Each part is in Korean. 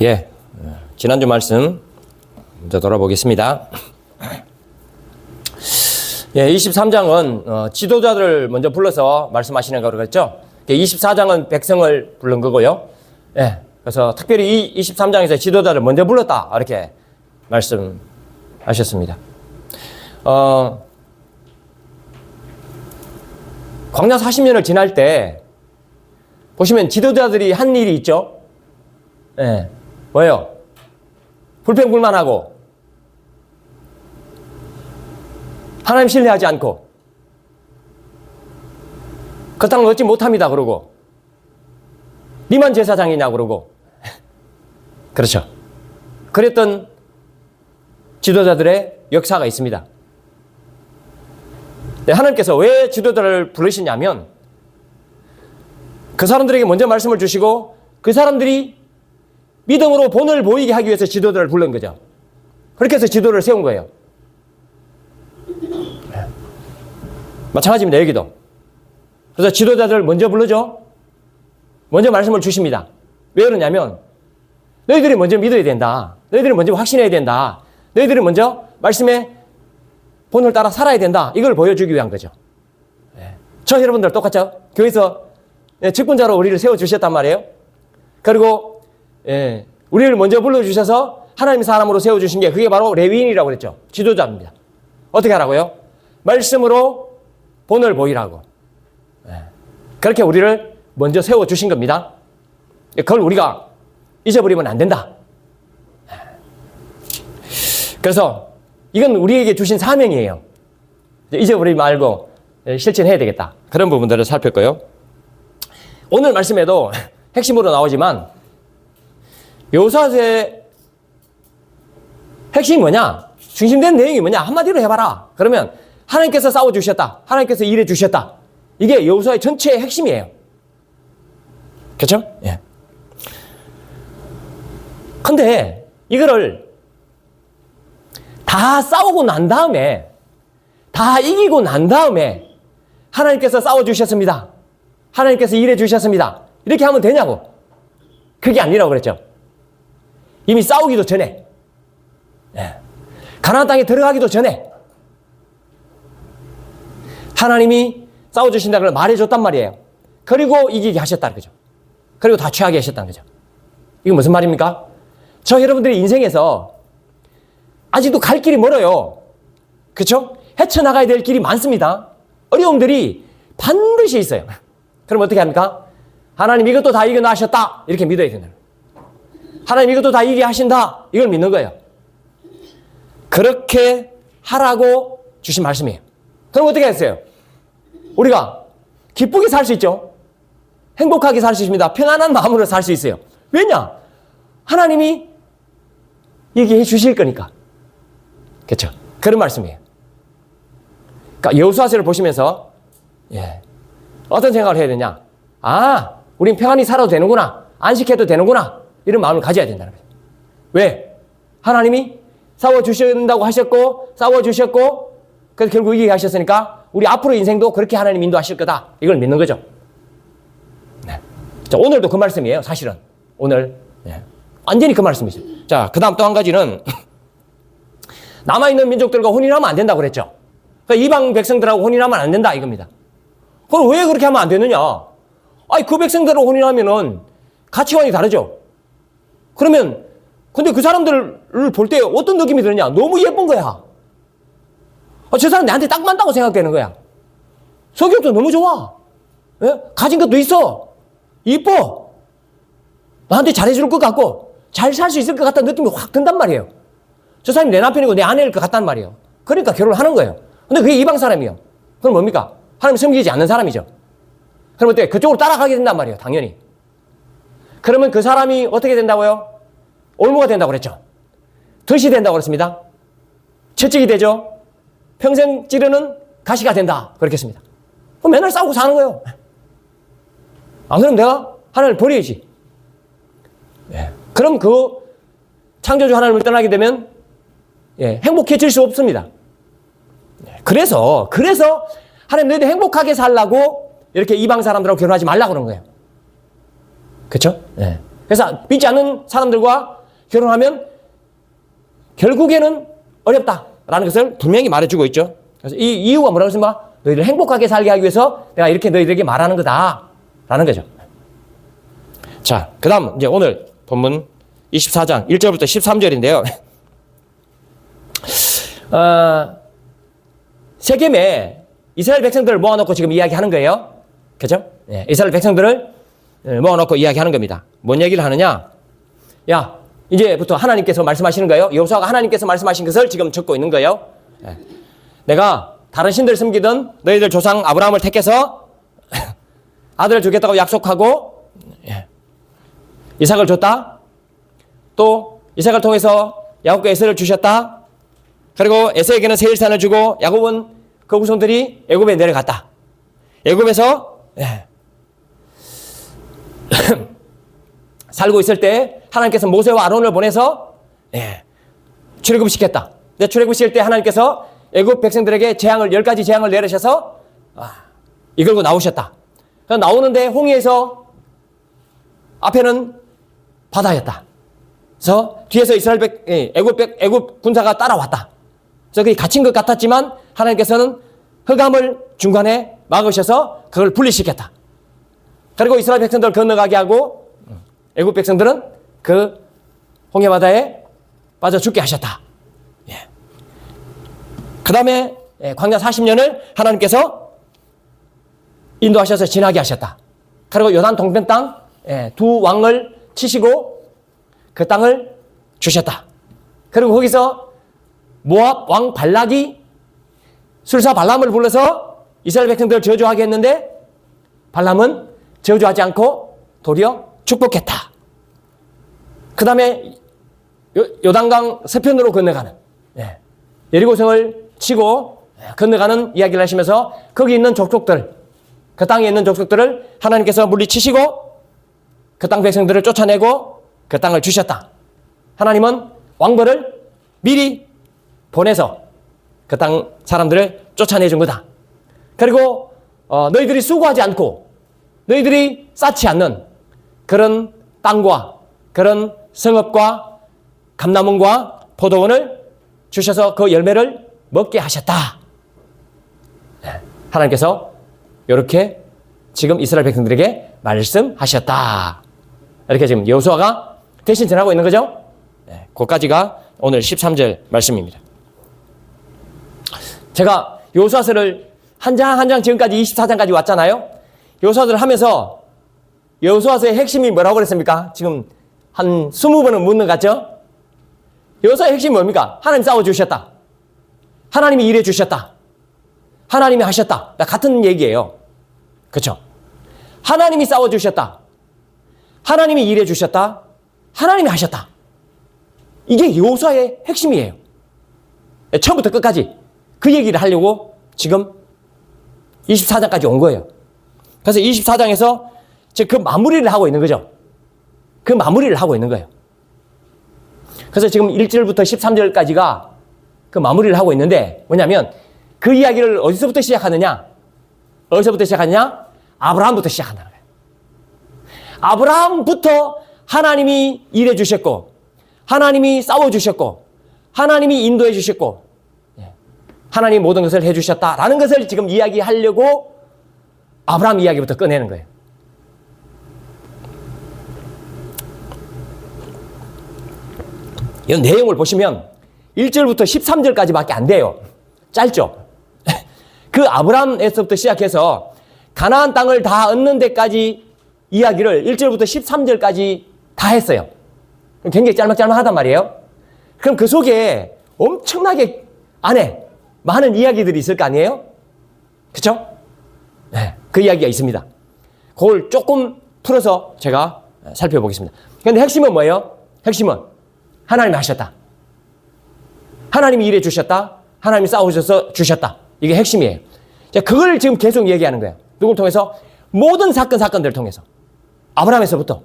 예, 지난주 말씀 먼저 돌아보겠습니다. 예, 23장은 지도자들을 먼저 불러서 말씀하시는 거라고 그랬죠. 24장은 백성을 부른 거고요. 예, 그래서 특별히 이 23장에서 지도자를 먼저 불렀다 이렇게 말씀하셨습니다. 광야 40년을 지날 때 보시면 지도자들이 한 일이 있죠. 예, 뭐예요? 불평불만하고 하나님 신뢰하지 않고 그 땅을 얻지 못합니다 그러고 니만 제사장이냐 그러고 그렇죠. 그랬던 지도자들의 역사가 있습니다. 네, 하나님께서 왜 지도자를 부르시냐면 그 사람들에게 먼저 말씀을 주시고 그 사람들이 믿음으로 본을 보이게 하기 위해서 지도자를 부른 거죠. 그렇게 해서 지도를 세운 거예요. 마찬가지입니다. 여기도. 그래서 지도자들을 먼저 부르죠. 먼저 말씀을 주십니다. 왜 그러냐면 너희들이 먼저 믿어야 된다. 너희들이 먼저 확신해야 된다. 너희들이 먼저 말씀의 본을 따라 살아야 된다. 이걸 보여주기 위한 거죠. 저 여러분들 똑같죠? 교회에서 직분자로 우리를 세워주셨단 말이에요. 그리고 우리를 먼저 불러주셔서 하나님의 사람으로 세워주신 게 그게 바로 레위인이라고 그랬죠. 지도자입니다. 어떻게 하라고요? 말씀으로 본을 보이라고. 그렇게 우리를 먼저 세워주신 겁니다. 그걸 우리가 잊어버리면 안 된다. 그래서 이건 우리에게 주신 사명이에요. 잊어버리지 말고 실천해야 되겠다. 그런 부분들을 살폈고요. 오늘 말씀에도 핵심으로 나오지만 여호수아의 핵심이 뭐냐? 중심된 내용이 뭐냐? 한마디로 해봐라. 그러면 하나님께서 싸워주셨다. 하나님께서 일해주셨다. 이게 여호수아의 전체의 핵심이에요. 그렇죠? 예. 근데 이거를 다 싸우고 난 다음에 다 이기고 난 다음에 하나님께서 싸워주셨습니다. 하나님께서 일해주셨습니다. 이렇게 하면 되냐고. 그게 아니라고 그랬죠. 이미 싸우기도 전에 가나안 땅에 들어가기도 전에 하나님이 싸워주신다는 걸 말해줬단 말이에요. 그리고 이기게 하셨다는 거죠. 그리고 다 취하게 하셨다는 거죠. 이거 무슨 말입니까? 저 여러분들의 인생에서 아직도 갈 길이 멀어요. 그렇죠? 헤쳐나가야 될 길이 많습니다. 어려움들이 반드시 있어요. 그럼 어떻게 합니까? 하나님 이것도 다 이겨나셨다. 이렇게 믿어야 된다. 하나님 이것도 다 이기게 하신다. 이걸 믿는 거예요. 그렇게 하라고 주신 말씀이에요. 그럼 어떻게 했어요? 우리가 기쁘게 살 수 있죠. 행복하게 살 수 있습니다. 편안한 마음으로 살 수 있어요. 왜냐? 하나님이 얘기해 주실 거니까. 그렇죠? 그런 말씀이에요. 그러니까 여호수아서를 보시면서 어떤 생각을 해야 되냐? 아, 우린 평안히 살아도 되는구나. 안식해도 되는구나. 이런 마음을 가져야 된다는 거예요. 왜? 하나님이 싸워주신다고 하셨고 싸워주셨고 그래서 결국 이기게 하셨으니까 우리 앞으로 인생도 그렇게 하나님 인도하실 거다. 이걸 믿는 거죠. 네. 자, 오늘도 그 말씀이에요. 사실은. 오늘 완전히 그 말씀이죠. 자, 그 다음 또 한 가지는 남아있는 민족들과 혼인하면 안 된다고 그랬죠. 그러니까 이방 백성들하고 혼인하면 안 된다 이겁니다. 그럼 왜 그렇게 하면 안 되느냐? 아니, 그 백성들하고 혼인하면은 가치관이 다르죠. 그러면 근데 그 사람들을 볼 때 어떤 느낌이 드느냐? 너무 예쁜 거야. 저 사람 나한테 딱 맞다고 생각되는 거야. 성격도 너무 좋아. 가진 것도 있어. 이뻐. 나한테 잘해줄 것 같고 잘 살 수 있을 것 같다는 느낌이 확 든단 말이에요. 저 사람이 내 남편이고 내 아내일 것 같단 말이에요. 그러니까 결혼을 하는 거예요. 근데 그게 이방 사람이에요. 그럼 뭡니까? 하나님 섬기지 않는 사람이죠. 그럼 어때? 그쪽으로 따라가게 된단 말이에요. 당연히. 그러면 그 사람이 어떻게 된다고요? 올무가 된다고 그랬죠. 덫이 된다고 그랬습니다. 채찍이 되죠. 평생 찌르는 가시가 된다. 그렇게 했습니다. 그럼 맨날 싸우고 사는 거예요. 안 그러면 내가 하나님을 버려야지. 그럼 그 창조주 하나님을 떠나게 되면 행복해질 수 없습니다. 그래서 하나님 너희들 행복하게 살라고 이렇게 이방 사람들하고 결혼하지 말라고 그런 거예요. 그렇죠? 그래서 믿지 않는 사람들과 결혼하면 결국에는 어렵다라는 것을 분명히 말해주고 있죠. 그래서 이 이유가 뭐라고 했습니까? 너희를 행복하게 살게 하기 위해서 내가 이렇게 너희들에게 말하는 거다라는 거죠. 자, 그 다음 이제 오늘 본문 24장 1절부터 13절인데요. 세겜에 이스라엘 백성들을 모아놓고 지금 이야기하는 거예요. 그죠? 예, 이스라엘 백성들을 모아놓고 이야기하는 겁니다. 뭔 얘기를 하느냐? 야, 이제부터 하나님께서 말씀하시는 거예요. 여호수아가 하나님께서 말씀하신 것을 지금 적고 있는 거예요. 예. 내가 다른 신들을 섬기던 너희들 조상 아브라함을 택해서 아들을 주겠다고 약속하고 이삭을 줬다. 또 이삭을 통해서 야곱과 에서를 주셨다. 그리고 에서에게는 세일산을 주고 야곱은 그 후손들이 애굽에 내려갔다. 애굽에서 살고 있을 때 하나님께서 모세와 아론을 보내서 출애굽시켰다. 출애굽시킬 때 하나님께서 애굽 백성들에게 재앙을 10가지 재앙을 내리셔서 이끌고 나오셨다. 나오는데 홍해에서 앞에는 바다였다. 그래서 뒤에서 이스라엘 애굽 군사가 따라왔다. 그래서 그게 갇힌 것 같았지만 하나님께서는 흑암을 중간에 막으셔서 그걸 분리시켰다. 그리고 이스라엘 백성들을 건너가게 하고 애굽 백성들은 그 홍해 바다에 빠져 죽게 하셨다. 그 다음에 광야 40년을 하나님께서 인도하셔서 지나게 하셨다. 그리고 요단 동편 땅 두 왕을 치시고 그 땅을 주셨다. 그리고 거기서 모압 왕 발락이 술사 발람을 불러서 이스라엘 백성들을 저주하게 했는데 발람은 저주하지 않고 도리어 축복했다. 그 다음에 요단강 서편으로 건너가는 여리고성을 치고 건너가는 이야기를 하시면서 거기 있는 족속들, 그 땅에 있는 족속들을 하나님께서 물리치시고 그 땅 백성들을 쫓아내고 그 땅을 주셨다. 하나님은 왕벌을 미리 보내서 그 땅 사람들을 쫓아내준 거다. 그리고 너희들이 수고하지 않고 너희들이 쌓지 않는 그런 땅과 그런 성읍과 감람원과 포도원을 주셔서 그 열매를 먹게 하셨다. 하나님께서 이렇게 지금 이스라엘 백성들에게 말씀하셨다. 이렇게 지금 여호수아가 대신 전하고 있는 거죠. 그까지가 오늘 13절 말씀입니다. 제가 여호수아서를 한 장 한 장 지금까지 24장까지 왔잖아요. 여호수아서를 하면서 여호수아서의 핵심이 뭐라고 그랬습니까? 지금 한 20번은 묻는 것 같죠? 여호수아의 핵심이 뭡니까? 하나님 싸워주셨다. 하나님이 일해주셨다. 하나님이 하셨다. 같은 얘기예요. 그렇죠? 하나님이 싸워주셨다. 하나님이 일해주셨다. 하나님이 하셨다. 이게 여호수아의 핵심이에요. 처음부터 끝까지 그 얘기를 하려고 지금 24장까지 온 거예요. 그래서 24장에서 지금 그 마무리를 하고 있는 거죠. 그 마무리를 하고 있는 거예요. 그래서 지금 1절부터 13절까지가 그 마무리를 하고 있는데 뭐냐면 그 이야기를 어디서부터 시작하느냐? 어디서부터 시작하느냐? 아브라함부터 시작한다는 거예요. 아브라함부터 하나님이 일해 주셨고 하나님이 싸워 주셨고 하나님이 인도해 주셨고 하나님이 모든 것을 해 주셨다라는 것을 지금 이야기하려고 아브라함 이야기부터 꺼내는 거예요. 이 내용을 보시면 1절부터 13절까지밖에 안 돼요. 짧죠? 그 아브라함에서부터 시작해서 가나안 땅을 다 얻는 데까지 이야기를 1절부터 13절까지 다 했어요. 굉장히 짤막짤막하단 말이에요. 그럼 그 속에 엄청나게 안에 많은 이야기들이 있을 거 아니에요? 그쵸? 네, 그 이야기가 있습니다. 그걸 조금 풀어서 제가 살펴보겠습니다. 그런데 핵심은 뭐예요? 핵심은 하나님이 하셨다. 하나님이 일해 주셨다. 하나님이 싸우셔서 주셨다. 이게 핵심이에요. 자, 그걸 지금 계속 얘기하는 거예요. 누굴 통해서? 모든 사건들을 통해서. 아브라함에서부터.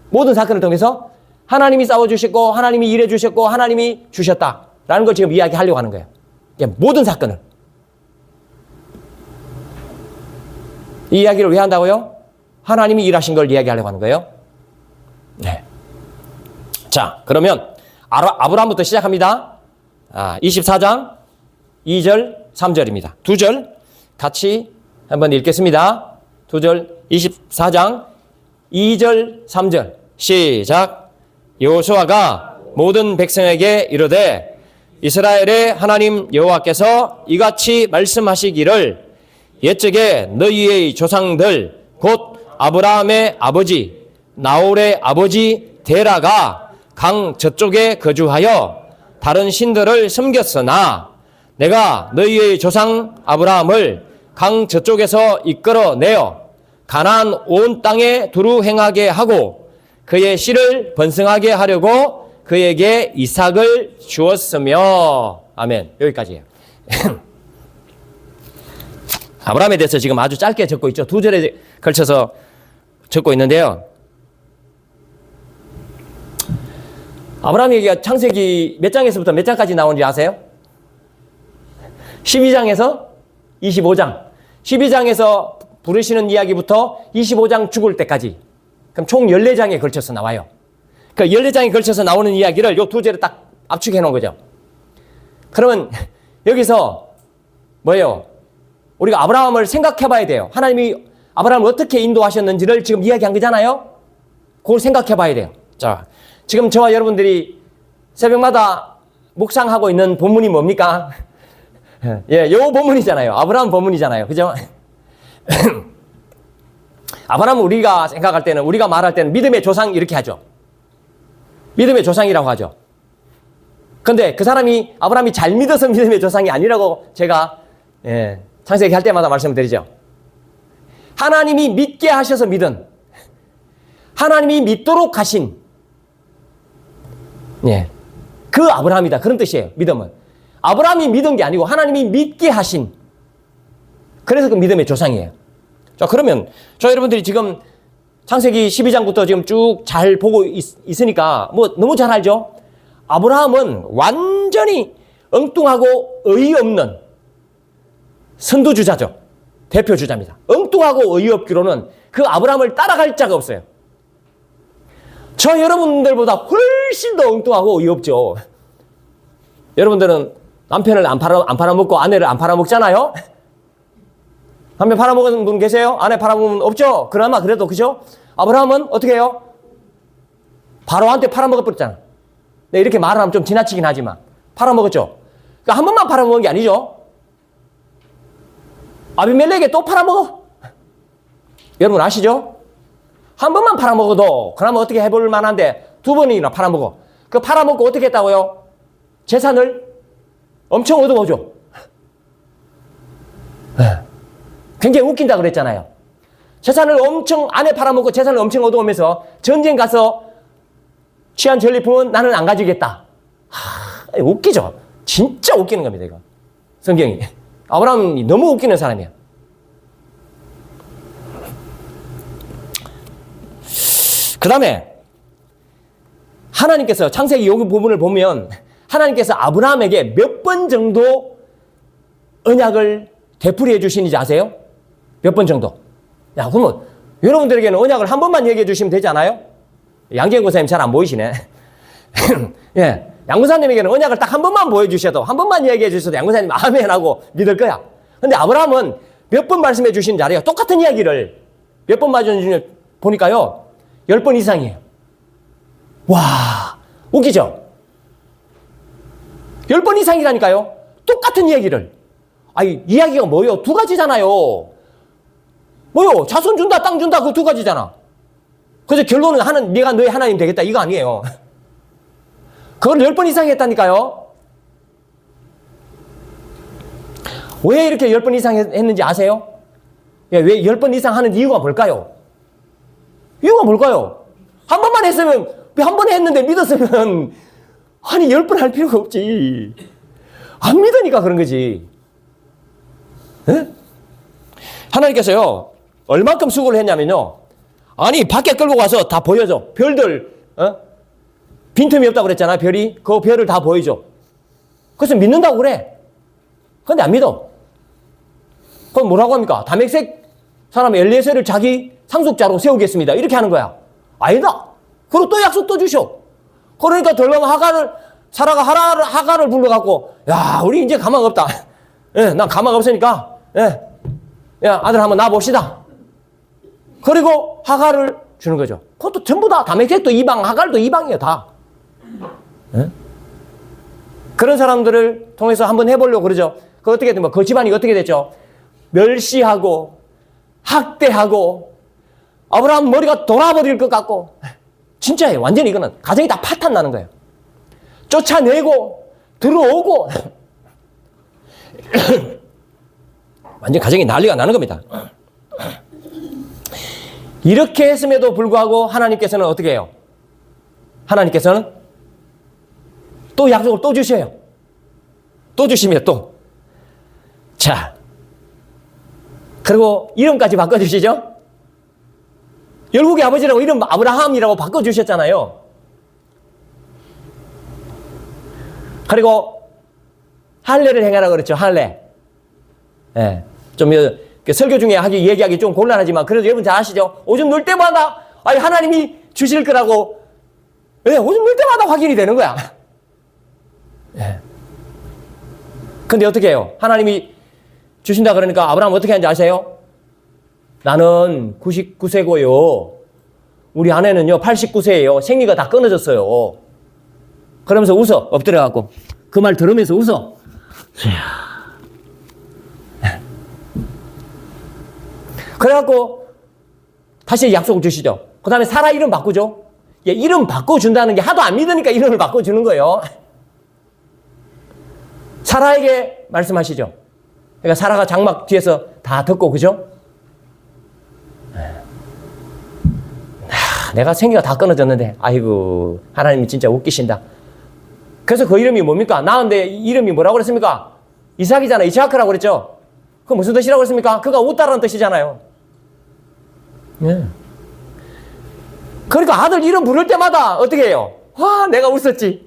모든 사건을 통해서 하나님이 싸워주셨고, 하나님이 일해 주셨고, 하나님이 주셨다. 라는 걸 지금 이야기하려고 하는 거예요. 모든 사건을. 이 이야기를 왜 한다고요? 하나님이 일하신 걸 이야기하려고 하는 거예요. 자, 그러면 아브라함부터 시작합니다. 24장 2절, 3절입니다. 두 절 같이 한번 읽겠습니다. 두 절, 24장 2절, 3절 시작. 여호수아가 모든 백성에게 이르되 이스라엘의 하나님 여호와께서 이같이 말씀하시기를 옛적에 너희의 조상들 곧 아브라함의 아버지 나홀의 아버지 데라가 강 저쪽에 거주하여 다른 신들을 섬겼으나 내가 너희의 조상 아브라함을 강 저쪽에서 이끌어내어 가나안 온 땅에 두루 행하게 하고 그의 씨를 번성하게 하려고 그에게 이삭을 주었으며. 아멘. 여기까지예요. 아브라함에 대해서 지금 아주 짧게 적고 있죠. 두 절에 걸쳐서 적고 있는데요. 아브라함 얘기가 창세기 몇 장에서부터 몇 장까지 나오는지 아세요? 12장에서 25장. 12장에서 부르시는 이야기부터 25장 죽을 때까지. 그럼 총 14장에 걸쳐서 나와요. 그 14장에 걸쳐서 나오는 이야기를 요 두 절에 딱 압축해 놓은 거죠. 그러면 여기서 뭐예요? 우리가 아브라함을 생각해 봐야 돼요. 하나님이 아브라함을 어떻게 인도하셨는지를 지금 이야기한 거잖아요. 그걸 생각해 봐야 돼요. 자, 지금 저와 여러분들이 새벽마다 묵상하고 있는 본문이 뭡니까? 예, 요 본문이잖아요. 아브라함 본문이잖아요. 그죠? 아브라함은 우리가 생각할 때는, 우리가 말할 때는 믿음의 조상 이렇게 하죠. 믿음의 조상이라고 하죠. 근데 그 사람이, 아브라함이 잘 믿어서 믿음의 조상이 아니라고 제가 창세기 할 때마다 말씀드리죠. 하나님이 믿게 하셔서 믿은, 하나님이 믿도록 하신 그 아브라함이다. 그런 뜻이에요. 믿음은. 아브라함이 믿은 게 아니고 하나님이 믿게 하신, 그래서 그 믿음의 조상이에요. 자, 그러면 저 여러분들이 지금 창세기 12장부터 지금 쭉 잘 보고 있으니까 뭐 너무 잘 알죠? 아브라함은 완전히 엉뚱하고 어이없는 선두주자죠. 대표주자입니다. 엉뚱하고 어이없기로는 그 아브라함을 따라갈 자가 없어요. 저 여러분들보다 훨씬 더 엉뚱하고 어이없죠. 여러분들은 남편을 안 팔아먹고 아내를 안 팔아먹잖아요? 남편 팔아먹은 분 계세요? 아내 팔아먹은 분 없죠? 그나마 그래도, 그죠? 아브라함은 어떻게 해요? 바로한테 팔아먹어버렸잖아. 네, 이렇게 말을 하면 좀 지나치긴 하지만 팔아먹었죠. 그러니까 한 번만 팔아먹은 게 아니죠. 아비멜렉에 또 팔아먹어. 여러분 아시죠? 한 번만 팔아먹어도 그나마 어떻게 해볼 만한데 두 번이나 팔아먹어. 그 팔아먹고 어떻게 했다고요? 재산을 엄청 얻어오죠. 굉장히 웃긴다 그랬잖아요. 재산을 엄청, 아내 팔아먹고 재산을 엄청 얻어오면서 전쟁 가서 취한 전리품은 나는 안 가지겠다. 웃기죠? 진짜 웃기는 겁니다, 이거. 성경이. 아브라함이 너무 웃기는 사람이야. 그 다음에 하나님께서 창세기 여기 부분을 보면 하나님께서 아브라함에게 몇 번 정도 언약을 되풀이해 주시는지 아세요? 몇 번 정도? 야, 그러면 여러분들에게는 언약을 한 번만 얘기해 주시면 되지 않아요? 양재현 권사님 잘 안 보이시네. 예, 양 권사님에게는 언약을 딱 한 번만 보여주셔도, 한 번만 얘기해 주셔도 양 권사님 아멘 하고 믿을 거야. 근데 아브라함은 몇 번 말씀해 주시는지 알아요? 똑같은 이야기를 몇 번 말씀해 보니까요, 10번 이상이에요. 와, 웃기죠? 10번 이상이라니까요? 똑같은 이야기를. 아니, 이야기가 뭐요? 두 가지잖아요. 뭐요? 자손 준다, 땅 준다, 그 두 가지잖아. 그래서 결론은 네가 너의 하나님 되겠다, 이거 아니에요. 그걸 10번 이상 했다니까요. 왜 이렇게 10번 이상 했는지 아세요? 왜 10번 이상 하는 이유가 뭘까요? 이유가 뭘까요? 한 번만 했으면, 한 번 했는데 믿었으면, 아니, 10번 할 필요가 없지. 안 믿으니까 그런 거지. 에? 하나님께서요, 얼만큼 수고를 했냐면요, 아니, 밖에 끌고 가서 다 보여줘. 별들, 빈틈이 없다고 그랬잖아, 별이. 그 별을 다 보여줘. 그래서 믿는다고 그래. 근데 안 믿어. 그럼 뭐라고 합니까? 다메섹 사람 엘리에셀을 자기 상속자로 세우겠습니다. 이렇게 하는 거야. 아니다. 그리고 또 약속 또 주셔. 그러니까 덜렁 사라가 하가를 불러갖고, 야, 우리 이제 가망 없다. 예, 난 가망 없으니까, 예, 야, 아들 한번 낳아봅시다. 그리고 하가를 주는 거죠. 그것도 전부 다 다메섹도 이방, 하갈도 이방이에요, 다. 예? 그런 사람들을 통해서 한번 해보려고 그러죠. 그 어떻게 된, 그 집안이 어떻게 됐죠? 멸시하고, 학대하고, 아브라함 머리가 돌아버릴 것 같고, 진짜예요. 완전히 이거는 가정이 다 파탄 나는 거예요. 쫓아내고, 들어오고, 완전 가정이 난리가 나는 겁니다. 이렇게 했음에도 불구하고 하나님께서는 어떻게 해요? 하나님께서는 또 약속을 또 주셔요. 또 주시면 또. 자, 그리고 이름까지 바꿔주시죠? 열국의 아버지라고 이름 아브라함이라고 바꿔주셨잖아요. 그리고 할례를 행하라고 그랬죠. 할례. 예. 좀 설교 중에 얘기하기 좀 곤란하지만 그래도 여러분 잘 아시죠? 오줌 눌 때마다 하나님이 주실 거라고, 예, 오줌 눌 때마다 확인이 되는 거야. 예. 근데 어떻게 해요? 하나님이 주신다 그러니까 아브라함 어떻게 하는지 아세요? 나는 99세고요. 우리 아내는요 89세예요. 생리가 다 끊어졌어요. 그러면서 웃어. 엎드려갖고. 그 말 들으면서 웃어. 그래갖고 다시 약속을 주시죠. 그 다음에 사라 이름 바꾸죠. 예, 이름 바꿔준다는 게 하도 안 믿으니까 이름을 바꿔주는 거예요. 사라에게 말씀하시죠. 그러니까 사라가 장막 뒤에서 다 듣고, 그죠? 내가 생기가 다 끊어졌는데, 아이고, 하나님이 진짜 웃기신다. 그래서 그 이름이 뭡니까? 나은데 이름이 뭐라고 그랬습니까? 이삭이잖아요. 이삭이라고 그랬죠? 그 무슨 뜻이라고 그랬습니까? 그가 웃다라는 뜻이잖아요. 예. 그러니까 아들 이름 부를 때마다 어떻게 해요? 와, 내가 웃었지.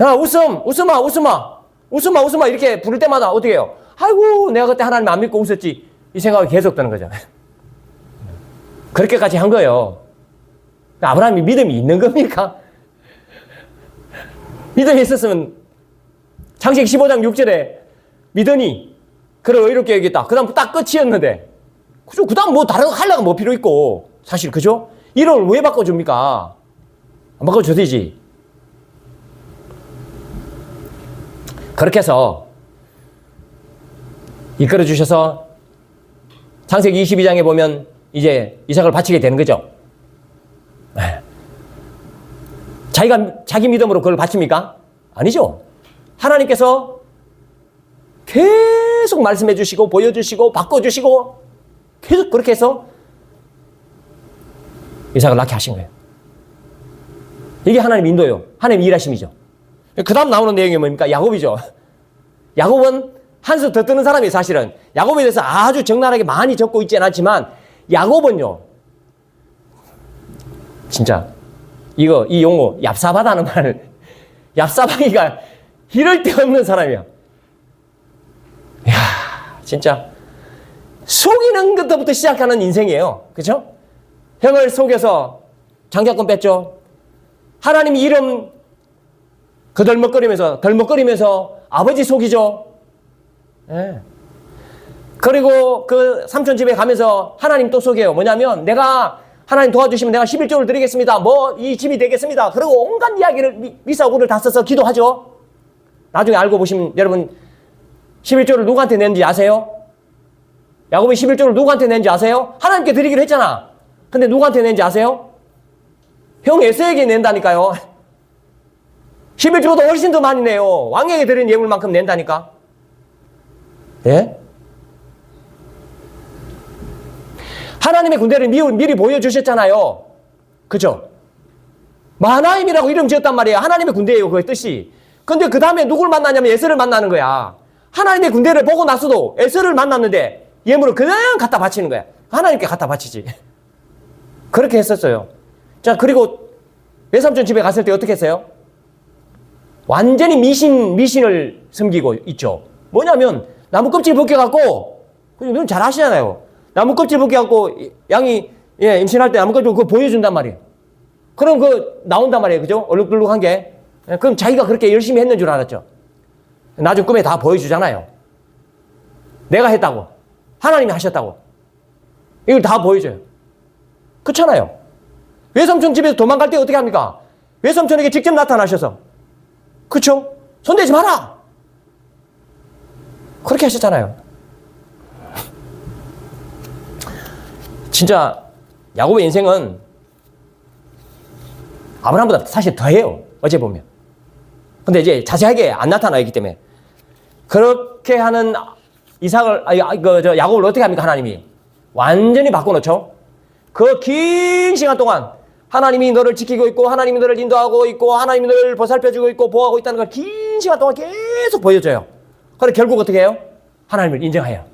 야, 웃음아 이렇게 부를 때마다 어떻게 해요? 아이고, 내가 그때 하나님 안 믿고 웃었지. 이 생각이 계속 드는 거죠. 그렇게까지 한 거예요. 아브라함이 믿음이 있는 겁니까? 믿음이 있었으면 창세기 15장 6절에 믿으니 그를 의롭게 여기겠다. 그 다음 딱 끝이었는데, 그죠? 그 다음 뭐 다른 거 하려고 뭐 필요 있고, 사실, 그죠? 이름을 왜 바꿔줍니까? 안 바꿔줘도 되지. 그렇게 해서 이끌어 주셔서 창세기 22장에 보면 이제 이삭을 바치게 되는 거죠. 자기 믿음으로 그걸 바칩니까? 아니죠. 하나님께서 계속 말씀해 주시고 보여주시고 바꿔주시고 계속 그렇게 해서 이삭을 낳게 하신 거예요. 이게 하나님 인도예요. 하나님 일하심이죠. 그 다음 나오는 내용이 뭡니까? 야곱이죠. 야곱은 한 수 더 뜨는 사람이 사실은 야곱에 대해서 아주 적나라하게 많이 적고 있지는 않지만 야곱은요, 진짜 이 용어 얍삽하다는 말, 얍삽하기가 이럴 데 없는 사람이야. 이야, 진짜 속이는 것부터 시작하는 인생이에요. 그렇죠? 형을 속여서 장자권 뺐죠. 하나님이 이름 덜먹거리면서 아버지 속이죠. 예. 그리고 그 삼촌 집에 가면서 하나님 또 속여요. 뭐냐면 내가 하나님 도와주시면 내가 11조를 드리겠습니다. 뭐 이 집이 되겠습니다. 그리고 온갖 이야기를 미사오구를 다 써서 기도하죠. 나중에 알고 보시면 여러분 11조를 누구한테 낸지 아세요? 야곱이 11조를 누구한테 낸지 아세요? 하나님께 드리기로 했잖아. 근데 누구한테 낸지 아세요? 형 에서에게 낸다니까요. 11조보다 훨씬 더 많이 내요. 왕에게 드린 예물만큼 낸다니까. 예? 하나님의 군대를 미리 보여주셨잖아요. 그죠? 마하나임이라고 이름 지었단 말이에요. 하나님의 군대예요. 그의 뜻이. 근데 그 다음에 누굴 만나냐면 에서를 만나는 거야. 하나님의 군대를 보고 나서도 에서를 만났는데 예물을 그냥 갖다 바치는 거야. 하나님께 갖다 바치지. 그렇게 했었어요. 자, 그리고 외삼촌 집에 갔을 때 어떻게 했어요? 완전히 미신을 섬기고 있죠. 뭐냐면 나무 껍질 벗겨갖고, 여러분 잘 아시잖아요. 나무 껍질 벗겨갖고 양이 임신할 때 나무 껍질 그거 보여준단 말이에요. 그럼 나온단 말이에요. 그죠? 얼룩덜룩한 게. 그럼 자기가 그렇게 열심히 했는 줄 알았죠. 나중 꿈에 다 보여주잖아요. 내가 했다고. 하나님이 하셨다고. 이걸 다 보여줘요. 그렇잖아요. 외삼촌 집에서 도망갈 때 어떻게 합니까? 외삼촌에게 직접 나타나셔서. 그쵸? 손대지 마라! 그렇게 하셨잖아요. 진짜 야곱의 인생은 아브라함보다 사실 더해요. 어제 보면. 근데 이제 자세하게 안 나타나 있기 때문에. 그렇게 하는 야곱을 어떻게 합니까? 하나님이. 완전히 바꿔놓죠. 그 긴 시간 동안 하나님이 너를 지키고 있고, 하나님이 너를 인도하고 있고, 하나님이 너를 보살펴주고 있고, 보호하고 있다는 걸 긴 시간 동안 계속 보여줘요. 그래 결국 어떻게 해요? 하나님을 인정해요.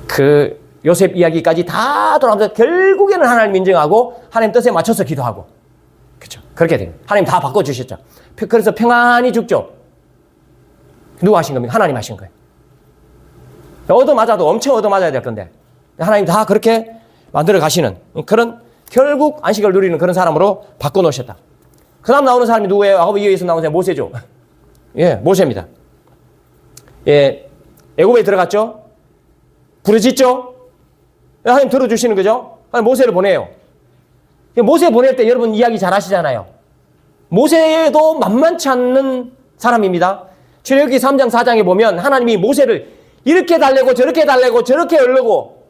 그 요셉 이야기까지 다 돌아가면서 결국에는 하나님 인정하고 하나님 뜻에 맞춰서 기도하고. 그렇죠. 그렇게 돼요. 하나님 다 바꿔주셨죠. 그래서 평안히 죽죠. 누가 하신 겁니까? 하나님 하신 거예요. 얻어맞아도 엄청 얻어맞아야 될 건데 하나님 다 그렇게 만들어 가시는 그런 결국 안식을 누리는 그런 사람으로 바꿔놓으셨다. 그 다음 나오는 사람이 누구예요? 야곱 이후에서 나오는 사람이 모세죠. 예, 모세입니다. 예, 애굽에 들어갔죠. 부르짖죠. 하나님 들어주시는 거죠. 하나님 모세를 보내요. 모세 보낼 때 여러분 이야기 잘 하시잖아요. 모세도 만만치 않는 사람입니다. 출애굽기 3장 4장에 보면 하나님이 모세를 이렇게 달래고 저렇게 달래고 저렇게 열르고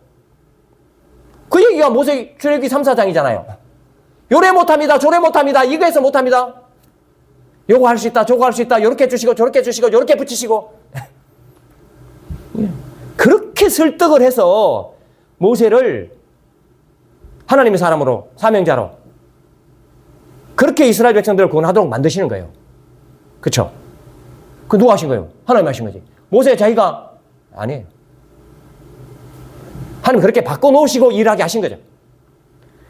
그 얘기가 모세 출애굽기 3, 4장이잖아요. 요래 못합니다. 저래 못합니다. 이거 해서 못합니다. 요거 할 수 있다. 저거 할 수 있다. 요렇게 해주시고 저렇게 해주시고 요렇게 붙이시고 그렇게 설득을 해서 모세를 하나님의 사람으로 사명자로 그렇게 이스라엘 백성들을 구원하도록 만드시는 거예요. 그렇죠? 그 누가 하신 거예요? 하나님 하신 거지. 모세 자기가 아니에요. 하나님 그렇게 바꿔놓으시고 일하게 하신 거죠.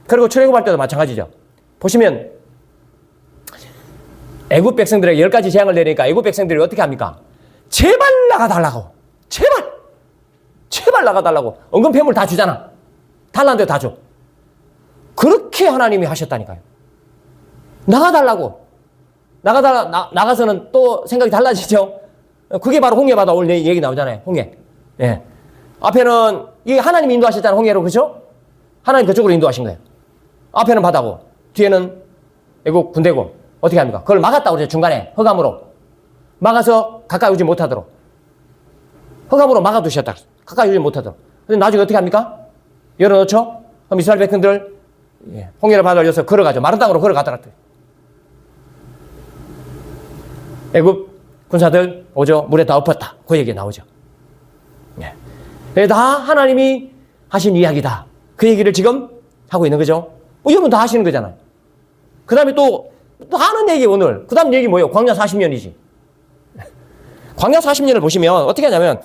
그리고 출애굽할 때도 마찬가지죠. 보시면 애굽 백성들에게 10가지 재앙을 내리니까 애굽 백성들이 어떻게 합니까? 제발 나가달라고. 제발 나가달라고. 은근 폐물 다 주잖아. 달라는 데 다 줘. 그렇게 하나님이 하셨다니까요. 나가달라고. 나가서는 또 생각이 달라지죠. 그게 바로 홍해 바다 오늘 얘기 나오잖아요. 홍해. 예. 앞에는 이 하나님이 인도하셨잖아요. 홍해로. 그죠? 하나님 그쪽으로 인도하신 거예요. 앞에는 바다고 뒤에는 애국 군대고 어떻게 합니까? 그걸 막았다고 그러죠. 중간에 흑암으로 막아서 가까이 오지 못하도록 흑암으로 막아두셨다. 가까이 오지 못하도록. 근데 나중에 어떻게 합니까? 열어놓죠. 그럼 이스라엘 백성들 홍해를 바다를 열어서 걸어가죠. 마른 땅으로 걸어가더라. 애국 군사들 오죠. 물에 다 엎었다. 그 얘기 나오죠. 다 하나님이 하신 이야기다. 그 얘기를 지금 하고 있는 거죠. 여러분 다 하시는 거잖아요. 그 다음에 또 하는 얘기 오늘. 그 다음 얘기 뭐예요? 광야 40년이지. 광야 40년을 보시면 어떻게 하냐면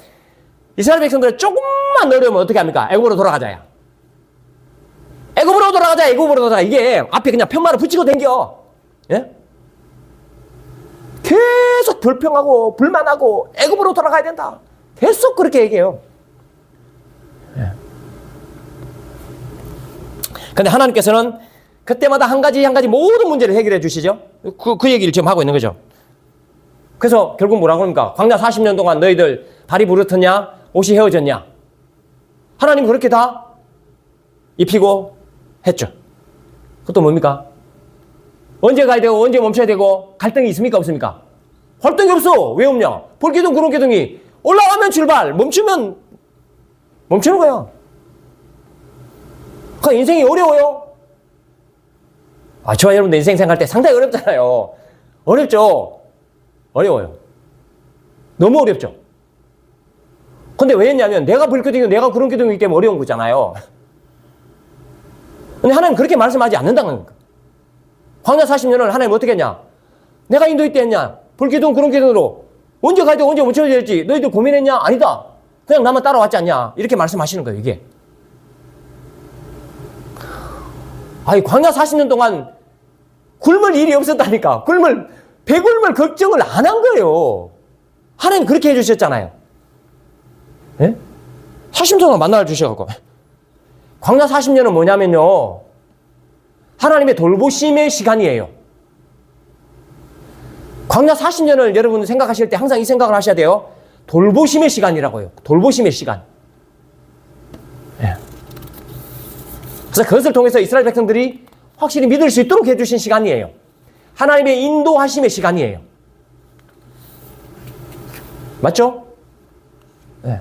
이스라엘 백성들 조금만 어려우면 어떻게 합니까? 애굽으로 돌아가자야. 애굽으로 돌아가자. 애굽으로 돌아가자. 이게 앞에 그냥 편말을 붙이고 댕겨. 예? 계속 불평하고 불만하고 애굽으로 돌아가야 된다. 계속 그렇게 얘기해요. 예. 근데 하나님께서는 그때마다 한 가지 모든 문제를 해결해 주시죠. 그 얘기를 지금 하고 있는 거죠. 그래서 결국 뭐라고 합니까? 광야 40년 동안 너희들 발이 부르텄냐? 옷이 헤어졌냐? 하나님 그렇게 다 입히고 했죠. 그것도 뭡니까? 언제 가야 되고 언제 멈춰야 되고 갈등이 있습니까? 없습니까? 갈등이 없어. 왜 없냐? 불기둥 구름기둥이 올라가면 출발, 멈추면 멈추는 거야. 그 인생이 어려워요. 저와 여러분들 인생 생각할 때 상당히 어렵잖아요. 어렵죠? 어려워요. 너무 어렵죠? 근데 왜 했냐면 내가 불기둥이고 내가 구름기둥이기 때문에 어려운 거잖아요. 근데 하나님 그렇게 말씀하지 않는다는 거니까. 광야 40년을 하나님 어떻게 했냐? 내가 인도할 때 했냐? 불기둥 구름기둥으로 언제 가야 돼? 언제 멈춰야 될지 너희들 고민했냐? 아니다. 그냥 나만 따라왔지 않냐? 이렇게 말씀하시는 거예요. 이게. 광야 40년 동안 굶을 일이 없었다니까. 배굶을 걱정을 안 한 거예요. 하나님 그렇게 해주셨잖아요. 예? 40년 동안 만나를 주셔갖고. 광야 40년은 뭐냐면요. 하나님의 돌보심의 시간이에요. 광야 40년을 여러분 생각하실 때 항상 이 생각을 하셔야 돼요. 돌보심의 시간이라고요. 돌보심의 시간. 예. 그래서 그것을 통해서 이스라엘 백성들이 확실히 믿을 수 있도록 해주신 시간이에요. 하나님의 인도하심의 시간이에요. 맞죠? 예.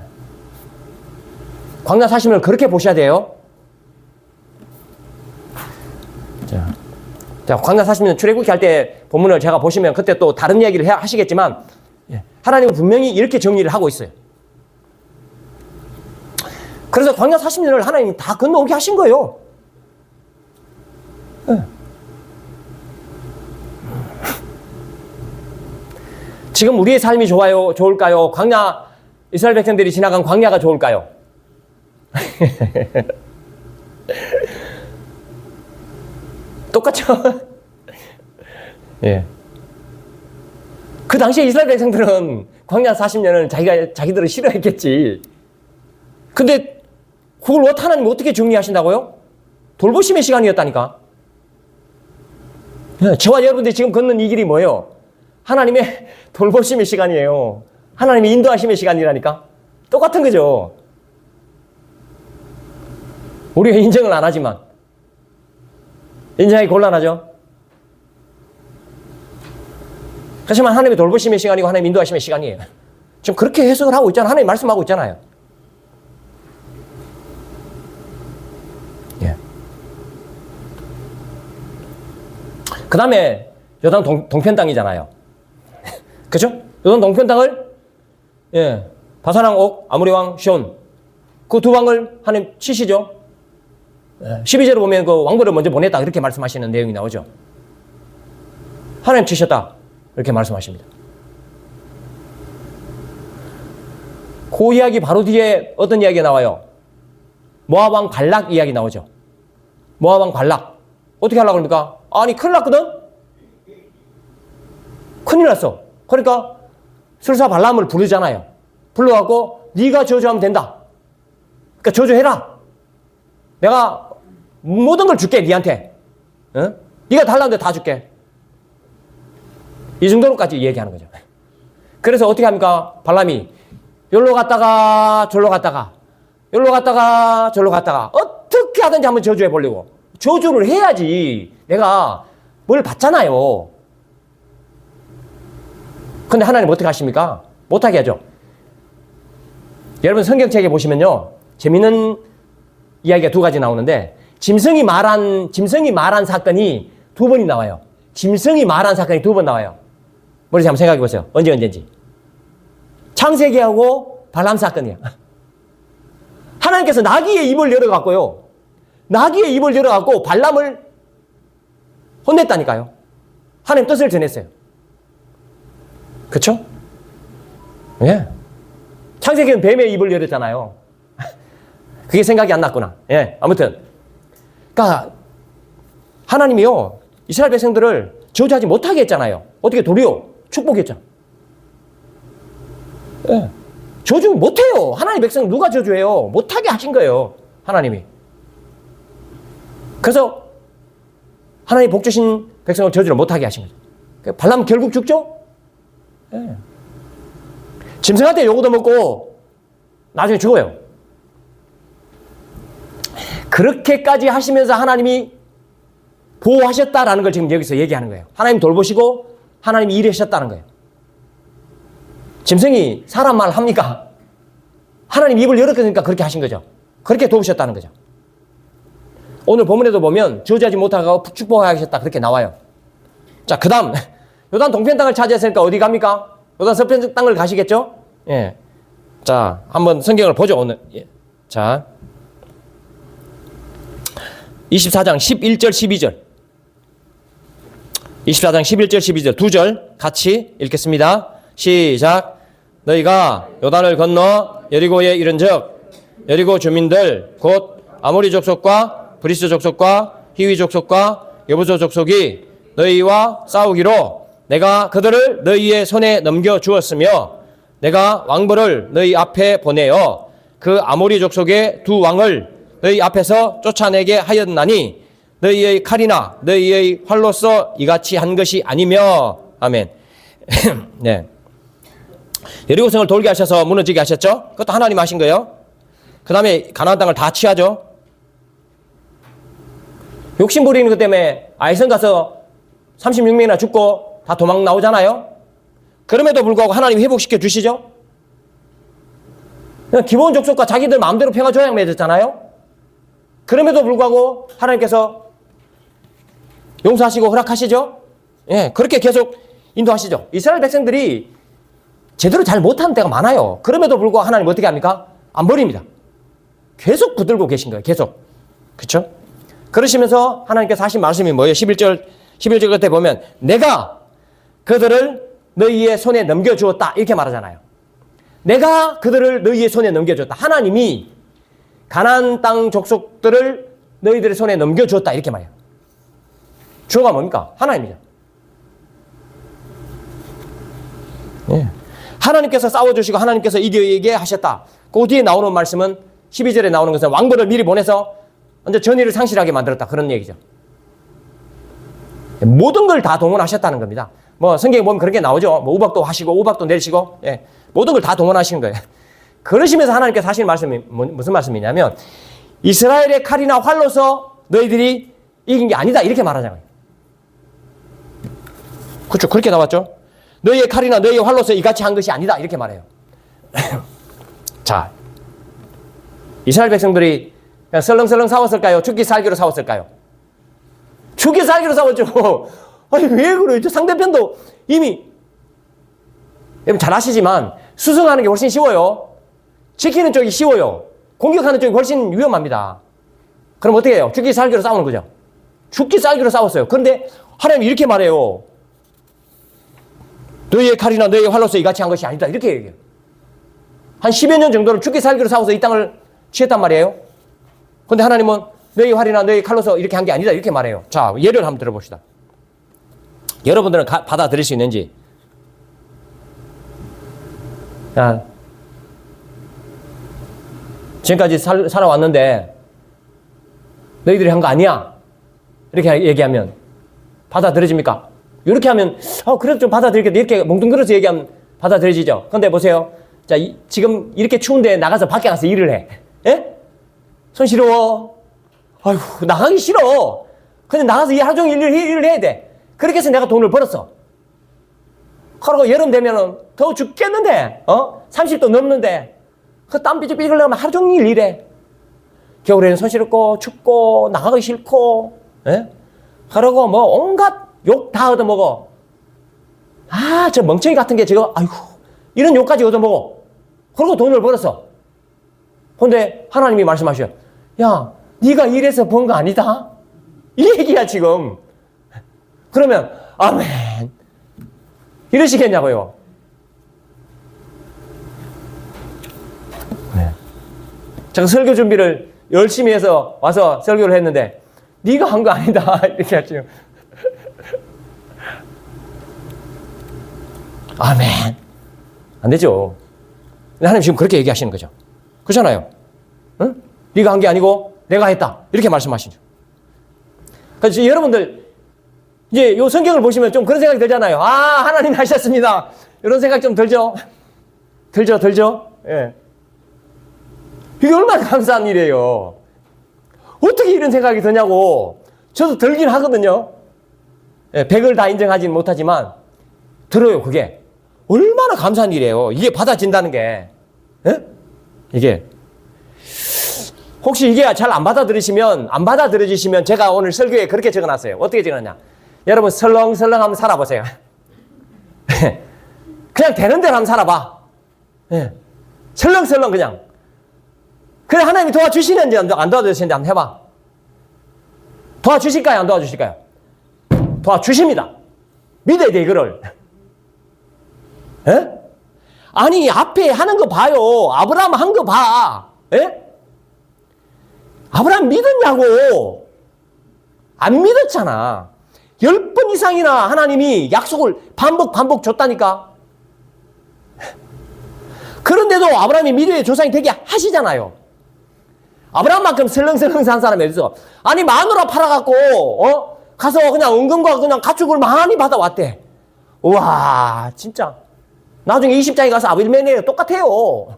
광야 40년을 그렇게 보셔야 돼요. 자, 광야 40년 출애굽기 할 때 본문을 제가 보시면 그때 또 다른 이야기를 하시겠지만 하나님은 분명히 이렇게 정리를 하고 있어요. 그래서 광야 40년을 하나님이 다 건너오게 하신 거예요. 지금 우리의 삶이 좋을까요? 광야, 이스라엘 백성들이 지나간 광야가 좋을까요? 똑같죠? 예. 그 당시에 이스라엘 백성들은 광야 40년을 자기들은 싫어했겠지. 근데 그걸 하나님이 어떻게 정리하신다고요? 돌보심의 시간이었다니까. 예, 저와 여러분들이 지금 걷는 이 길이 뭐예요? 하나님의 돌보심의 시간이에요. 하나님의 인도하심의 시간이라니까. 똑같은 거죠. 우리가 인정을 안 하지만 인정하기 곤란하죠. 하지만 하나님의 돌보심의 시간이고 하나님의 인도하심의 시간이에요. 지금 그렇게 해석을 하고 있잖아요. 하나님 말씀하고 있잖아요. 예. 그 다음에 요단 동편 땅이잖아요. 그죠? 요단 동편 땅을 예, 바산왕 옥, 아모리 왕 시온 그 두 왕을 하나님 치시죠. 12절을 보면 그 왕벌을 먼저 보냈다 이렇게 말씀하시는 내용이 나오죠. 하나님 치셨다 이렇게 말씀하십니다. 그 이야기 바로 뒤에 어떤 이야기가 나와요? 모압 왕 발락 이야기 나오죠. 모압 왕 발락 어떻게 하려고 합니까? 아니 큰일 났거든? 큰일 났어. 그러니까 술사 발람을 부르잖아요. 불러갖고 네가 저주하면 된다. 그러니까 저주해라. 내가 모든 걸 줄게 니한테. 어? 네가 달라는 데 다 줄게. 이 정도로까지 얘기하는 거죠. 그래서 어떻게 합니까? 발람이 여기로 갔다가 저기로 갔다가 여기로 갔다가 저기로 갔다가 어떻게 하든지 한번 저주해 보려고. 저주를 해야지 내가 뭘 받잖아요. 근데 하나님 어떻게 하십니까? 못하게 하죠. 여러분 성경책에 보시면요. 재밌는 이야기가 두 가지 나오는데 짐승이 말한 사건이 두 번이 나와요. 짐승이 말한 사건이 두 번 나와요. 머리에서 한번 생각해 보세요. 언제인지. 창세기하고 발람 사건이에요. 하나님께서 나귀의 입을 열어갖고요. 나귀의 입을 열어갖고 발람을 혼냈다니까요. 하나님 뜻을 전했어요. 그쵸? 예. 창세기는 뱀의 입을 열었잖아요. 그게 생각이 안 났구나. 예. 아무튼. 그러니까 하나님이요. 이스라엘 백성들을 저주하지 못하게 했잖아요. 어떻게 도리어 축복했잖아. 예. 저주 못해요. 하나님 백성 누가 저주해요? 못하게 하신 거예요. 하나님이. 그래서 하나님 복 주신 백성을 저주를 못하게 하신 거죠. 발람 결국 죽죠? 예. 짐승한테 요거도 먹고 나중에 죽어요. 그렇게까지 하시면서 하나님이 보호하셨다라는 걸 지금 여기서 얘기하는 거예요. 하나님 돌보시고 하나님이 일하셨다는 거예요. 짐승이 사람 말 합니까? 하나님 입을 열었으니까 그렇게 하신 거죠. 그렇게 도우셨다는 거죠. 오늘 본문에도 보면 저주하지 못하고 축복하셨다 그렇게 나와요. 자, 그 다음 요단 동편 땅을 차지했으니까 어디 갑니까? 요단 서편 땅을 가시겠죠? 예. 자, 한번 성경을 보죠, 오늘. 예. 자. 24장 11절 12절. 24장 11절 12절 두 절 같이 읽겠습니다. 시작. 너희가 요단을 건너 여리고에 이른즉 여리고 주민들 곧 아모리 족속과 브리스 족속과 히위 족속과 여부소 족속이 너희와 싸우기로 내가 그들을 너희의 손에 넘겨 주었으며 내가 왕벌을 너희 앞에 보내어 그 아모리 족속의 두 왕을 너희 앞에서 쫓아내게 하였나니 너희의 칼이나 너희의 활로서 이같이 한 것이 아니며. 아멘. 네. 여리고성을 돌게 하셔서 무너지게 하셨죠? 그것도 하나님 하신 거예요. 그 다음에 가나안 땅을 다 취하죠. 욕심 부리는 것 때문에 아이성 가서 36명이나 죽고 다 도망 나오잖아요. 그럼에도 불구하고 하나님 회복시켜 주시죠. 기본 족속과 자기들 마음대로 평화 조약 맺었잖아요. 그럼에도 불구하고 하나님께서 용서하시고 허락하시죠. 예, 그렇게 계속 인도하시죠. 이스라엘 백성들이 제대로 잘 못하는 때가 많아요. 그럼에도 불구하고 하나님 어떻게 합니까? 안 버립니다. 계속 붙들고 계신 거예요. 계속. 그렇죠? 그러시면서 하나님께서 하신 말씀이 뭐예요? 11절 끝에 보면 내가 그들을 너희의 손에 넘겨주었다 이렇게 말하잖아요. 내가 그들을 너희의 손에 넘겨주었다. 하나님이 가나안 땅 족속들을 너희들의 손에 넘겨주었다 이렇게 말해요. 주어가 뭡니까? 하나님이죠. 예. 하나님께서 싸워주시고 하나님께서 이기게 하셨다. 그 뒤에 나오는 말씀은 12절에 나오는 것은 왕벌을 미리 보내서 먼저 전의를 상실하게 만들었다. 그런 얘기죠. 모든 걸 다 동원하셨다는 겁니다. 뭐 성경에 보면 그렇게 나오죠. 뭐 우박도 하시고 우박도 내리시고 예. 모든 걸 다 동원하시는 거예요. 그러시면서 하나님께서 하시는 말씀이 무슨 말씀이냐면 이스라엘의 칼이나 활로서 너희들이 이긴 게 아니다 이렇게 말하잖아요. 그렇죠. 그렇게 나왔죠. 너희의 칼이나 너희의 활로서 이같이 한 것이 아니다 이렇게 말해요. 자, 이스라엘 백성들이 그냥 설렁설렁 싸웠을까요? 죽기 살기로 싸웠을까요? 죽기 살기로 싸웠죠. 아니 왜 그래요? 상대편도 이미 여러분 잘 아시지만 수승하는 게 훨씬 쉬워요. 지키는 쪽이 쉬워요. 공격하는 쪽이 훨씬 위험합니다. 그럼 어떻게 해요? 죽기 살기로 싸우는 거죠. 죽기 살기로 싸웠어요. 그런데 하나님이 이렇게 말해요. 너희의 칼이나 너희의 활로서 이같이 한 것이 아니다. 이렇게 얘기해요. 한 10여 년 정도는 죽기 살기로 싸워서 이 땅을 취했단 말이에요. 그런데 하나님은 너희 활이나 너희 칼로서 이렇게 한 게 아니다. 이렇게 말해요. 자, 예를 한번 들어봅시다. 여러분들은 받아들일 수 있는지. 자, 지금까지 살아왔는데 너희들이 한 거 아니야. 이렇게 얘기하면 받아들여집니까? 이렇게 하면 그래도 좀 받아들이겠다. 이렇게 몽둥그려서 얘기하면 받아들여지죠. 그런데 보세요. 자, 지금 이렇게 추운데 나가서 밖에 가서 일을 해. 예? 손 시려워. 아이고 나가기 싫어. 근데 나가서 하루 종일 일을 해야 돼. 그렇게 해서 내가 돈을 벌었어. 그러고 여름 되면은 더워 죽겠는데 30도 넘는데 그 땀 삐죽삐죽 나면 하루 종일 일해. 겨울에는 손 시렵고 춥고 나가기 싫고 예? 그러고 뭐 온갖 욕 다 얻어먹어. 저 멍청이 같은 게 지금 아이고 이런 욕까지 얻어먹어. 그러고 돈을 벌었어. 근데 하나님이 말씀하셔요. 야 네가 일해서 번 거 아니다. 이 얘기야 지금. 그러면 아멘 이러시겠냐고요. 네. 제가 설교 준비를 열심히 해서 와서 설교를 했는데 네가 한 거 아니다 이렇게 하죠. 아멘. 안 되죠. 하나님 지금 그렇게 얘기하시는 거죠. 그렇잖아요. 응? 네가 한 게 아니고 내가 했다. 이렇게 말씀하시죠. 그래서 여러분들 이제 요 성경을 보시면 좀 그런 생각이 들잖아요. 하나님 하셨습니다. 이런 생각 좀 들죠? 들죠? 예. 이게 얼마나 감사한 일이에요. 어떻게 이런 생각이 드냐고. 저도 들긴 하거든요. 예, 100을 다 인정하지는 못하지만 들어요, 그게. 얼마나 감사한 일이에요. 이게 받아진다는 게. 예? 이게. 혹시 이게 잘 안 받아들이시면 제가 오늘 설교에 그렇게 적어놨어요. 어떻게 적어놨냐. 여러분 설렁설렁 한번 살아보세요. 그냥 되는 대로 한번 살아봐. 예. 설렁설렁 그냥. 그래 하나님이 도와주시는지 안 도와주시는지 한번 해봐. 도와주실까요? 안 도와주실까요? 도와주십니다. 믿어야 돼 이거를. 예? 아니 앞에 하는 거 봐요. 아브라함 한 거 봐. 예? 아브라함 믿었냐고. 안 믿었잖아. 10번 이상이나 하나님이 약속을 반복 줬다니까. 그런데도 아브라함이 미래의 조상이 되게 하시잖아요. 아브라함만큼 설렁설렁 산 사람이 어딨어? 아니, 마누라 팔아갖고, 가서 그냥 은금과 그냥 가축을 많이 받아왔대. 우와, 진짜. 나중에 20장에 가서 아벨메네랑 똑같아요.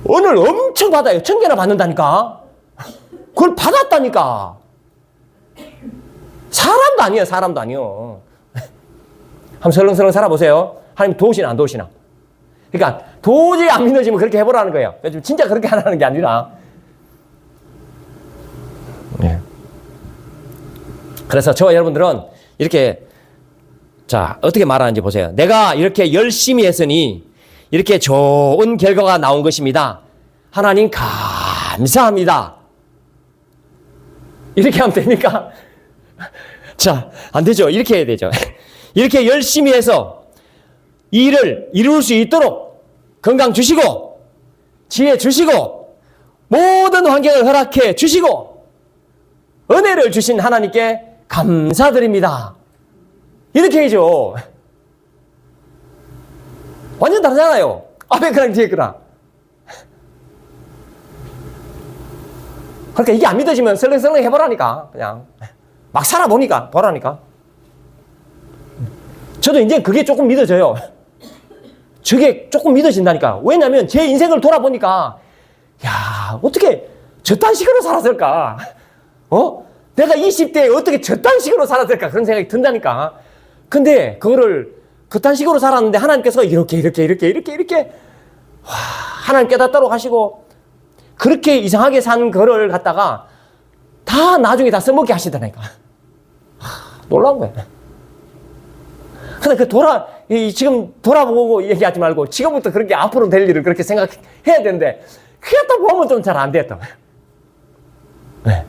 은을 엄청 받아요. 1000개나 받는다니까. 그걸 받았다니까. 사람도 아니에요, 사람도 아니에요. 한번 설렁설렁 살아보세요. 하나님 도우시나 안 도우시나. 그러니까 도저히 안 믿어지면 그렇게 해보라는 거예요. 진짜 그렇게 하라는 게 아니라. 네. 그래서 저와 여러분들은 이렇게, 자, 어떻게 말하는지 보세요. 내가 이렇게 열심히 했으니 이렇게 좋은 결과가 나온 것입니다. 하나님 감사합니다. 이렇게 하면 됩니까? 자, 안 되죠. 이렇게 해야 되죠. 이렇게 열심히 해서 이 일을 이룰 수 있도록 건강 주시고 지혜 주시고 모든 환경을 허락해 주시고 은혜를 주신 하나님께 감사드립니다. 이렇게 해야죠. 완전 다르잖아요. 앞에 거랑 뒤에 거랑. 그러니까 이게 안 믿어지면 설렁설렁 해보라니까. 그냥 막 살아보니까 보라니까. 저도 이제 그게 조금 믿어져요. 저게 조금 믿어진다니까. 왜냐면 제 인생을 돌아보니까 야, 어떻게 저딴 식으로 살았을까? 내가 20대에 어떻게 저딴 식으로 살았을까? 그런 생각이 든다니까. 근데 그거를 그딴 식으로 살았는데 하나님께서 이렇게 하나님 깨닫도록 하시고 그렇게 이상하게 산 거를 갖다가 다 나중에 다 써먹게 하시더라니까. 놀라운 거야. 근데 지금 돌아보고 얘기하지 말고 지금부터 그렇게 앞으로 될 일을 그렇게 생각해야 되는데 그게 또 보면 좀 잘 안 돼, 또. 네.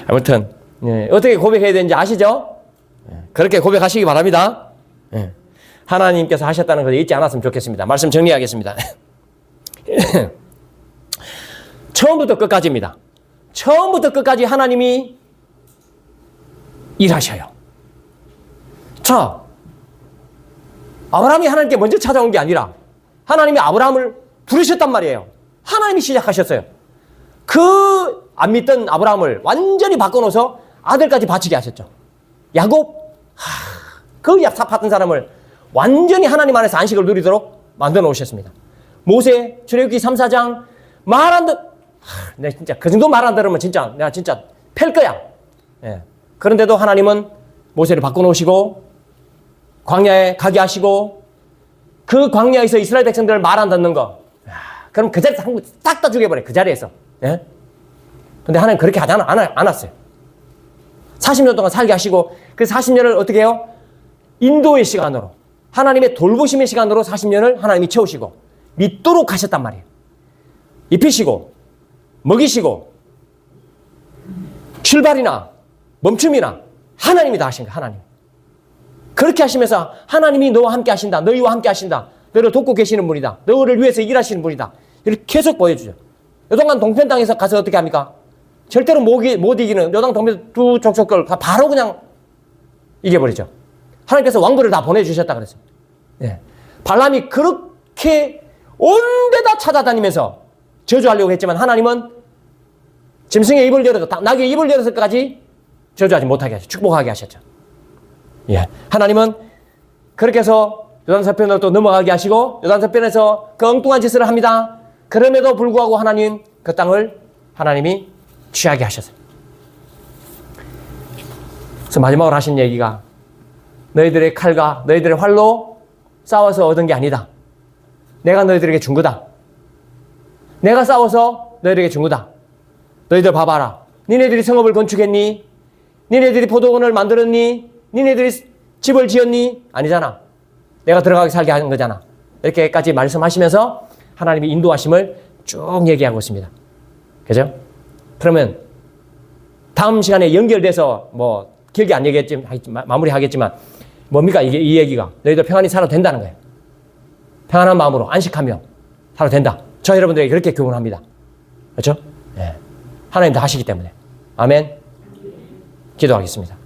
아무튼, 네. 어떻게 고백해야 되는지 아시죠? 네. 그렇게 고백하시기 바랍니다. 네. 하나님께서 하셨다는 것을 잊지 않았으면 좋겠습니다. 말씀 정리하겠습니다. 처음부터 끝까지입니다. 처음부터 끝까지 하나님이 일하셔요. 자, 아브라함이 하나님께 먼저 찾아온 게 아니라 하나님이 아브라함을 부르셨단 말이에요. 하나님이 시작하셨어요. 그 안 믿던 아브라함을 완전히 바꿔놓아서 아들까지 바치게 하셨죠. 야곱, 그 약사 받은 사람을 완전히 하나님 안에서 안식을 누리도록 만들어 놓으셨습니다. 모세, 출애굽기 3, 4장 말 안 내가 진짜 그 정도 말 안 들으면 진짜 내가 진짜 팰 거야. 예. 그런데도 하나님은 모세를 바꿔놓으시고 광야에 가게 하시고 그 광야에서 이스라엘 백성들 말 안 듣는 거, 그럼 그 자리에서 딱 다 죽여버려요. 그 자리에서. 예? 근데 하나님 그렇게 하지 않았어요. 40년 동안 살게 하시고 그 40년을 어떻게 해요? 인도의 시간으로, 하나님의 돌보심의 시간으로 40년을 하나님이 채우시고 믿도록 하셨단 말이에요. 입히시고 먹이시고 출발이나 멈춤이나 하나님이 다 하신 거예요. 하나님. 그렇게 하시면서 하나님이 너와 함께 하신다. 너희와 함께 하신다. 너를 돕고 계시는 분이다. 너를 위해서 일하시는 분이다. 이렇게 계속 보여주죠. 요동안 동편 땅에서 가서 어떻게 합니까? 절대로 못 이기는 요동 동편 두 족속들 다 바로 그냥 이겨버리죠. 하나님께서 왕들을 다 보내주셨다 그랬어요. 예. 발람이 그렇게 온 데다 찾아다니면서 저주하려고 했지만 하나님은 짐승의 입을 열어서 낙의 입을 열어서까지 저주하지 못하게 하셨죠. 축복하게 하셨죠. 예. 하나님은 그렇게 해서 요단서편으로 또 넘어가게 하시고 요단서편에서 그 엉뚱한 짓을 합니다. 그럼에도 불구하고 하나님 그 땅을 하나님이 취하게 하셨어요. 그래서 마지막으로 하신 얘기가 너희들의 칼과 너희들의 활로 싸워서 얻은 게 아니다. 내가 너희들에게 준 거다. 내가 싸워서 너희들에게 준 거다. 너희들 봐봐라. 니네들이 성읍을 건축했니? 니네들이 포도원을 만들었니? 니네들이 집을 지었니? 아니잖아. 내가 들어가게 살게 하는 거잖아. 이렇게까지 말씀하시면서 하나님이 인도하심을 쭉 얘기하고 있습니다. 그죠? 그러면 다음 시간에 연결돼서 뭐 길게 안 얘기했지만 마무리하겠지만 뭡니까? 이 얘기가 너희들 평안히 살아도 된다는 거예요. 평안한 마음으로 안식하며 살아도 된다. 저 여러분들에게 그렇게 교훈합니다. 그렇죠? 네. 하나님 다 하시기 때문에. 아멘. 기도하겠습니다.